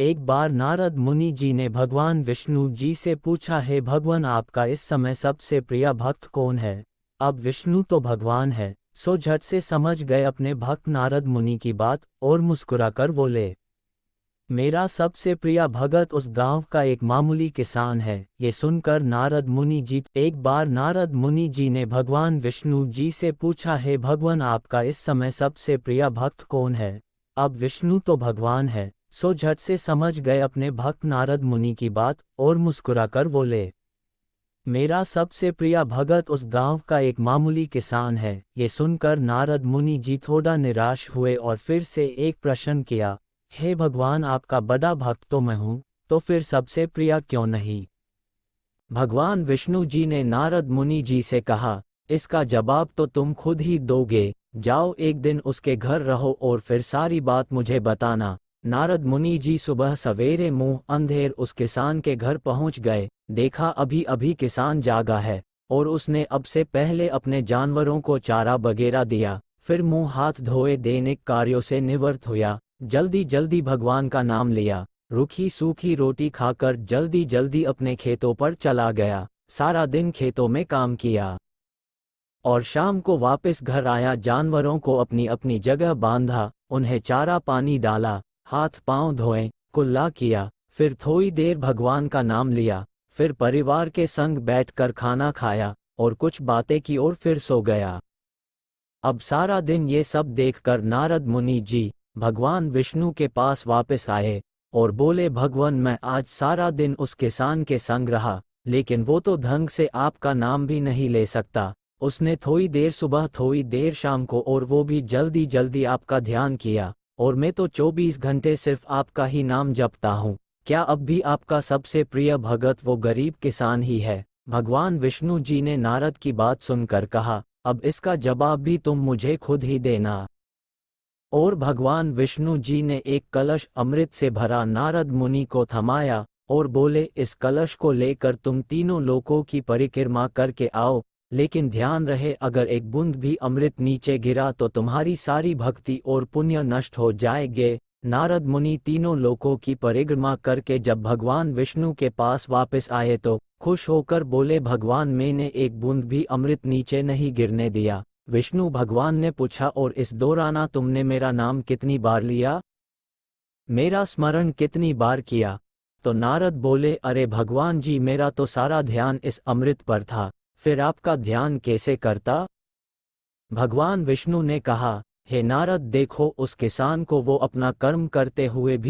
एक बार नारद मुनि जी ने भगवान विष्णु जी से पूछा, हे भगवान, आपका इस समय सबसे प्रिय भक्त कौन है। अब विष्णु तो भगवान है, सो झट से समझ गए अपने भक्त नारद मुनि की बात और मुस्कुराकर बोले, मेरा सबसे प्रिय भगत उस गांव का एक मामूली किसान है। ये सुनकर नारद मुनि जी एक बार नारद मुनि जी ने भगवान विष्णु जी से पूछा, हे भगवान, आपका इस समय सबसे प्रिय भक्त कौन है। अब विष्णु तो भगवान है, सो झट से समझ गए अपने भक्त नारद मुनि की बात और मुस्कुराकर बोले, मेरा सबसे प्रिय भगत उस गांव का एक मामूली किसान है। ये सुनकर नारद मुनि जी थोड़ा निराश हुए और फिर से एक प्रश्न किया, हे भगवान, आपका बड़ा भक्त तो मैं हूँ, तो फिर सबसे प्रिय क्यों नहीं। भगवान विष्णु जी ने नारद मुनि जी से कहा, इसका जवाब तो तुम खुद ही दोगे। जाओ एक दिन उसके घर रहो और फिर सारी बात मुझे बताना। नारद मुनि जी सुबह सवेरे मुंह अंधेर उस किसान के घर पहुंच गए। देखा अभी अभी किसान जागा है और उसने अब से पहले अपने जानवरों को चारा वगैरह दिया, फिर मुंह हाथ धोए दैनिक कार्यों से निवृत्त हुआ। जल्दी जल्दी भगवान का नाम लिया, रूखी सूखी रोटी खाकर जल्दी जल्दी अपने खेतों पर चला गया। सारा दिन खेतों में काम किया और शाम को वापस घर आया। जानवरों को अपनी अपनी जगह बांधा, उन्हें चारा पानी डाला, हाथ पांव धोए, कुल्ला किया, फिर थोड़ी देर भगवान का नाम लिया, फिर परिवार के संग बैठकर खाना खाया और कुछ बातें की और फिर सो गया। अब सारा दिन ये सब देखकर नारद मुनि जी भगवान विष्णु के पास वापस आए और बोले, भगवान, मैं आज सारा दिन उस किसान के संग रहा, लेकिन वो तो ढंग से आपका नाम भी नहीं ले सकता। उसने थोड़ी देर सुबह थोड़ी देर शाम को, और वो भी जल्दी जल्दी आपका ध्यान किया, और मैं तो 24 घंटे सिर्फ आपका ही नाम जपता हूँ। क्या अब भी आपका सबसे प्रिय भगत वो गरीब किसान ही है। भगवान विष्णु जी ने नारद की बात सुनकर कहा, अब इसका जवाब भी तुम मुझे खुद ही देना। और भगवान विष्णु जी ने एक कलश अमृत से भरा नारद मुनि को थमाया और बोले, इस कलश को लेकर तुम तीनों लोकों की परिक्रमा करके आओ, लेकिन ध्यान रहे अगर एक बूंद भी अमृत नीचे गिरा तो तुम्हारी सारी भक्ति और पुण्य नष्ट हो जाएंगे। नारद मुनि तीनों लोकों की परिक्रमा करके जब भगवान विष्णु के पास वापस आए तो खुश होकर बोले, भगवान, मैंने एक बूंद भी अमृत नीचे नहीं गिरने दिया। विष्णु भगवान ने पूछा, और इस दौरान तुमने मेरा नाम कितनी बार लिया, मेरा स्मरण कितनी बार किया। तो नारद बोले, अरे भगवान जी, मेरा तो सारा ध्यान इस अमृत पर था, फिर आपका ध्यान कैसे करता। भगवान विष्णु ने कहा, हे नारद, देखो उस किसान को, वो अपना कर्म करते हुए भी